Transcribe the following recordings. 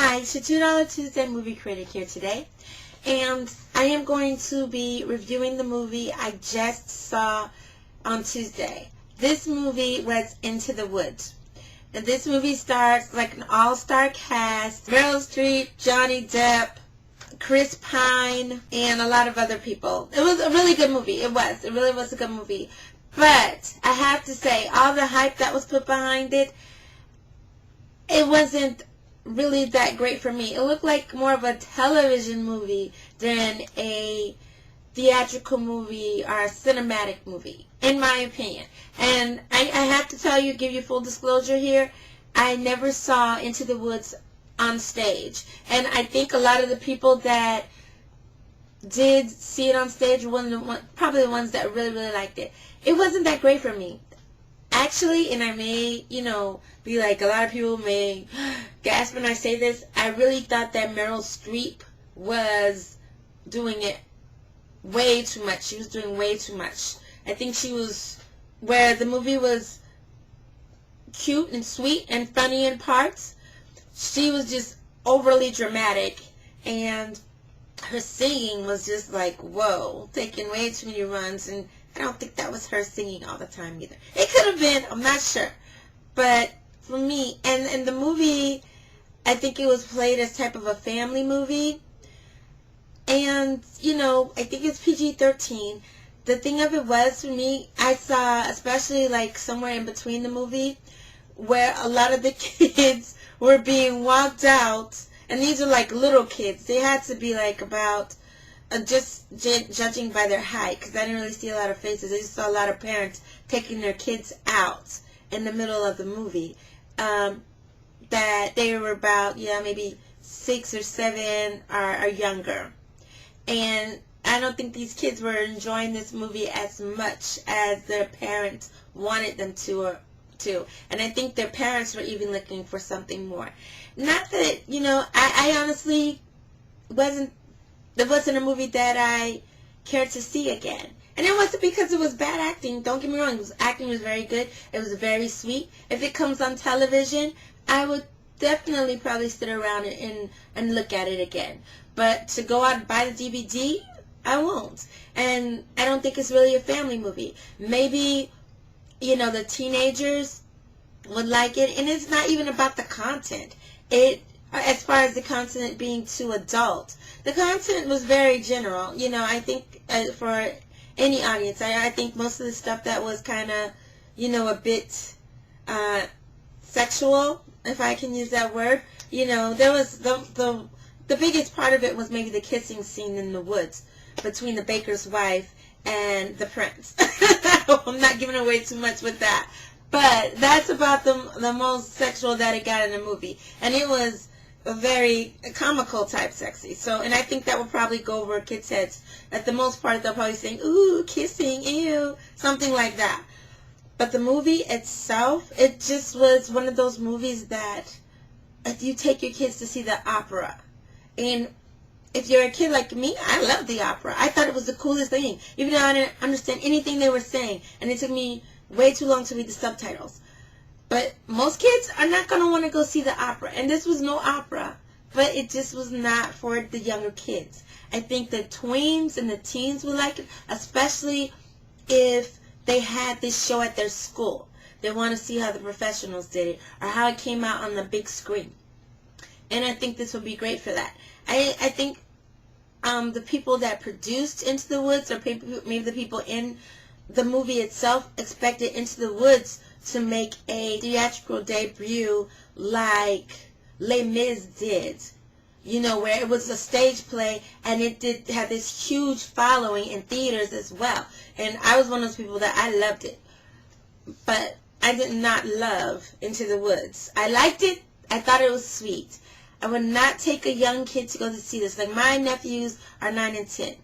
Hi, it's your $2 Tuesday movie critic here today, and I am going to be reviewing the movie I just saw on Tuesday. This movie was Into the Woods. And this movie stars like an all-star cast: Meryl Streep, Johnny Depp, Chris Pine, and a lot of other people. It was a really good movie. It really was a good movie. But I have to say, all the hype that was put behind it, it wasn't really that great for me. It looked like more of a television movie than a theatrical movie or a cinematic movie, in my opinion. And I have to tell you, give you full disclosure here, I never saw Into the Woods on stage. And I think a lot of the people that did see it on stage were probably the ones that really, really liked it. It wasn't that great for me. Actually, and I may, be like, a lot of people may gasp when I say this, I really thought that Meryl Streep was doing it way too much. She was doing way too much. I think she was, where the movie was cute and sweet and funny in parts, she was just overly dramatic, and her singing was just like, whoa, taking way too many runs, and I don't think that was her singing all the time either. It could have been, I'm not sure. But for me, and the movie, I think it was played as type of a family movie. And, I think it's PG-13. The thing of it was, for me, I saw, especially like somewhere in between the movie, where a lot of the kids were being walked out. And these are like little kids. They had to be like about, just judging by their height, because I didn't really see a lot of faces. I just saw a lot of parents taking their kids out in the middle of the movie. That they were about, maybe 6 or 7 or younger. And I don't think these kids were enjoying this movie as much as their parents wanted them to. And I think their parents were even looking for something more. Not that, I honestly it wasn't a movie that I cared to see again. And it wasn't because it was bad acting. Don't get me wrong. Acting was very good. It was very sweet. If it comes on television, I would definitely probably sit around and look at it again. But to go out and buy the DVD, I won't. And I don't think it's really a family movie. Maybe, the teenagers would like it. And it's not even about the content. As far as the content being too adult. The content was very general. I think for any audience, I think most of the stuff that was kind of, a bit sexual, if I can use that word, there was the biggest part of it was maybe the kissing scene in the woods between the baker's wife and the prince. I'm not giving away too much with that. But that's about the most sexual that it got in the movie. And it was a very comical type sexy. And I think that will probably go over kids' heads. At the most part, they'll probably say, ooh, kissing, ew, something like that. But the movie itself, it just was one of those movies that if you take your kids to see the opera, and if you're a kid like me, I love the opera. I thought it was the coolest thing, even though I didn't understand anything they were saying, and it took me way too long to read the subtitles. But most kids are not going to want to go see the opera. And this was no opera. But it just was not for the younger kids. I think the tweens and the teens would like it, especially if they had this show at their school. They want to see how the professionals did it, or how it came out on the big screen. And I think this would be great for that. I think the people that produced Into the Woods, or maybe the people in the movie itself, expected Into the Woods to make a theatrical debut like Les Mis did, where it was a stage play, and it did have this huge following in theaters as well. And I was one of those people that I loved it, but I did not love Into the Woods. I liked it. I thought it was sweet. I would not take a young kid to go to see this. Like, my nephews are 9 and 10.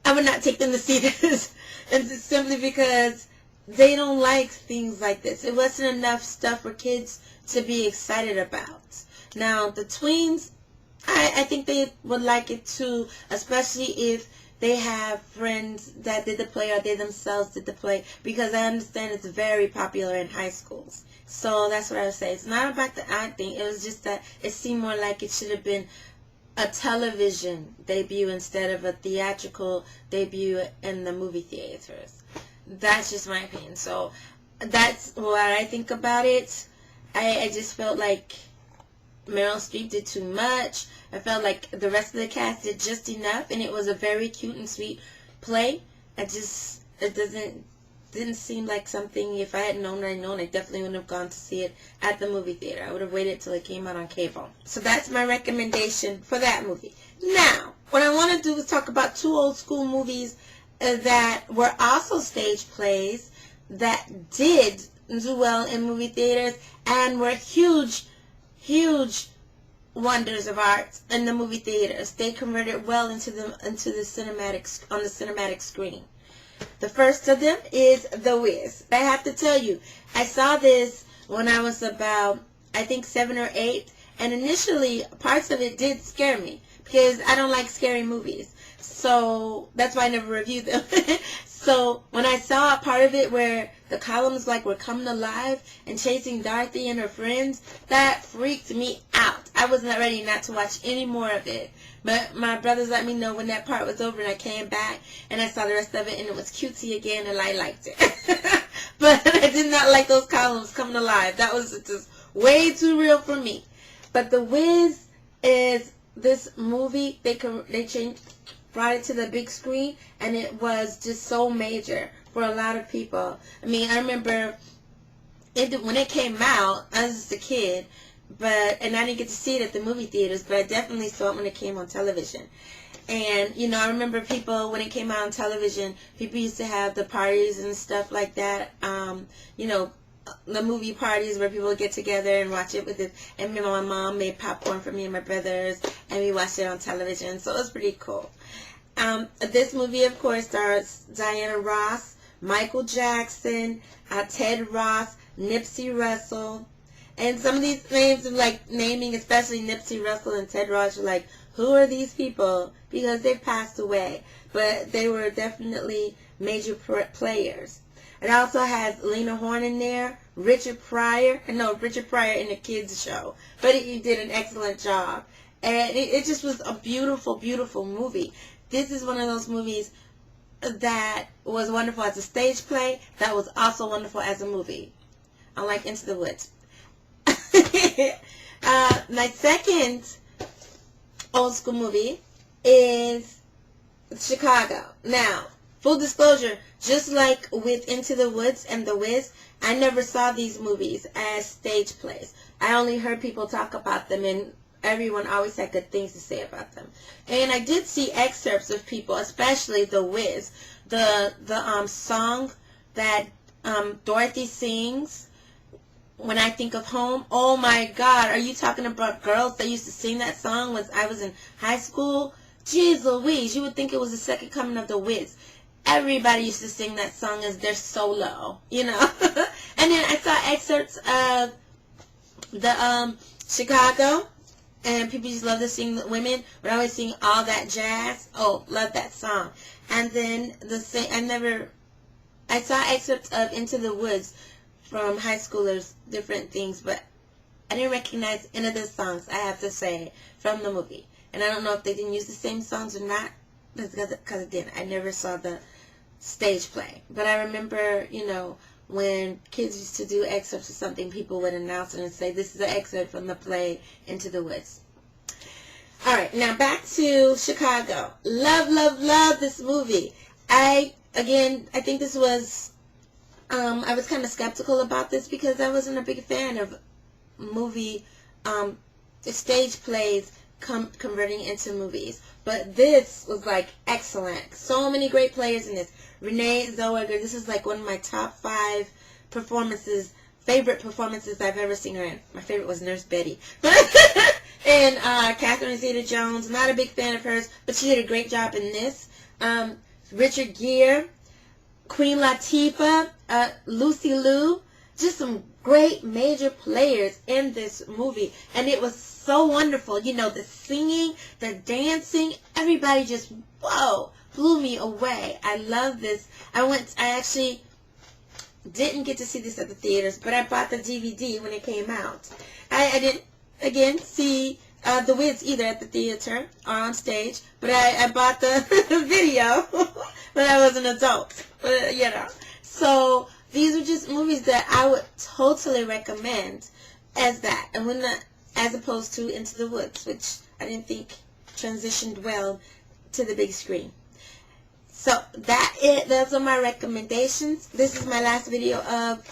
I would not take them to see this, and simply because they don't like things like this. It wasn't enough stuff for kids to be excited about. Now, the tweens, I think they would like it too, especially if they have friends that did the play or they themselves did the play, because I understand it's very popular in high schools. So that's what I would say. It's not about the acting. It was just that it seemed more like it should have been a television debut instead of a theatrical debut in the movie theaters. That's just my opinion. So that's what I think about it. I just felt like Meryl Streep did too much. I felt like the rest of the cast did just enough, and it was a very cute and sweet play. It didn't seem like something, if I had known what I'd known, I definitely wouldn't have gone to see it at the movie theater. I would have waited till it came out on cable. So that's my recommendation for that movie. Now, what I want to do is talk about two old school movies that were also stage plays that did do well in movie theaters and were huge wonders of art in the movie theaters. They converted well into the cinematic screen. The first of them is The Wiz. I have to tell you, I saw this when I was about, I think, 7 or 8, and initially parts of it did scare me because I don't like scary movies. So that's why I never reviewed them. So when I saw a part of it where the columns were coming alive and chasing Dorothy and her friends, that freaked me out. I was not ready not to watch any more of it. But my brothers let me know when that part was over, and I came back and I saw the rest of it, and it was cutesy again, and I liked it. But I did not like those columns coming alive. That was just way too real for me. But The Wiz is this movie. They brought it to the big screen, and it was just so major for a lot of people. I mean, I remember when it came out, I was just a kid, and I didn't get to see it at the movie theaters, but I definitely saw it when it came on television. And, I remember people, when it came out on television, people used to have the parties and stuff like that, the movie parties where people would get together and watch it with it. And my mom made popcorn for me and my brothers, and we watched it on television, so it was pretty cool. This movie, of course, stars Diana Ross, Michael Jackson, Ted Ross, Nipsey Russell. And some of these names of naming, especially Nipsey Russell and Ted Ross, you're like, who are these people? Because they've passed away. But they were definitely major players. It also has Lena Horne in there, Richard Pryor in the kids show. But he did an excellent job. And it just was a beautiful, beautiful movie. This is one of those movies that was wonderful as a stage play, that was also wonderful as a movie. Unlike Into the Woods. My second old school movie is Chicago. Now, full disclosure, just like with Into the Woods and The Wiz, I never saw these movies as stage plays. I only heard people talk about them, and everyone always had good things to say about them. And I did see excerpts of people, especially The Wiz, the song that Dorothy sings, When I Think of Home. Oh my God, are you talking about girls that used to sing that song when I was in high school? Jeez Louise, you would think it was the second coming of The Wiz. Everybody used to sing that song as their solo, And then I saw excerpts of the Chicago, and people just love to sing. The women would always sing All That Jazz. Oh, love that song. And then I saw excerpts of Into the Woods from high schoolers, different things, but I didn't recognize any of the songs, I have to say, from the movie. And I don't know if they didn't use the same songs or not, because it didn't. I never saw the stage play. But I remember, when kids used to do excerpts of something, people would announce it and say, this is an excerpt from the play Into the Woods. Alright, now back to Chicago. Love, love, love this movie. I think this was, I was kind of skeptical about this because I wasn't a big fan of movie, stage plays converting into movies. But this was excellent. So many great players in this. Renee Zellweger, this is one of my top 5 favorite performances I've ever seen her in. My favorite was Nurse Betty. And Catherine Zeta-Jones, not a big fan of hers, but she did a great job in this. Richard Gere, Queen Latifah, Lucy Liu, just some great major players in this movie. And it was so wonderful. The singing, the dancing, everybody just, whoa, blew me away. I love this. didn't get to see this at the theaters, but I bought the DVD when it came out. I didn't, again, see The Wiz either at the theater or on stage, but I bought the video when I was an adult, you know. So these are just movies that I would totally recommend as that, and when the, as opposed to Into the Woods, which I didn't think transitioned well to the big screen. So those are my recommendations. This is my last video of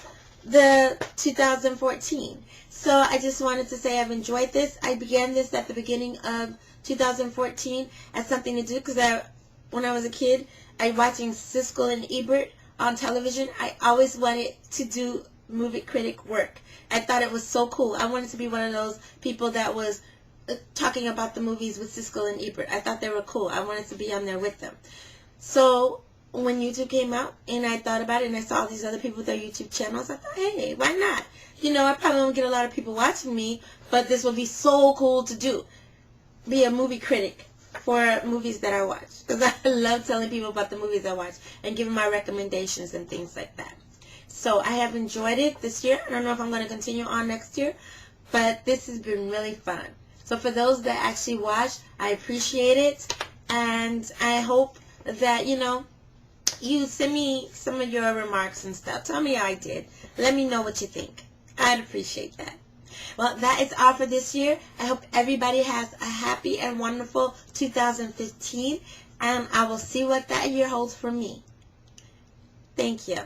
the 2014. So I just wanted to say I've enjoyed this. I began this at the beginning of 2014 as something to do because when I was a kid, I was watching Siskel and Ebert on television. I always wanted to do movie critic work. I thought it was so cool. I wanted to be one of those people that was talking about the movies with Siskel and Ebert. I thought they were cool. I wanted to be on there with them. So when YouTube came out and I thought about it and I saw these other people with their YouTube channels, I thought, hey, why not? You know, I probably won't get a lot of people watching me, but this would be so cool to do. Be a movie critic for movies that I watch. Because I love telling people about the movies I watch and giving my recommendations and things like that. So I have enjoyed it this year. I don't know if I'm going to continue on next year, but this has been really fun. So for those that actually watch, I appreciate it. And I hope that, you know, you send me some of your remarks and stuff. Tell me how I did. Let me know what you think. I'd appreciate that. Well, that is all for this year. I hope everybody has a happy and wonderful 2015. And I will see what that year holds for me. Thank you.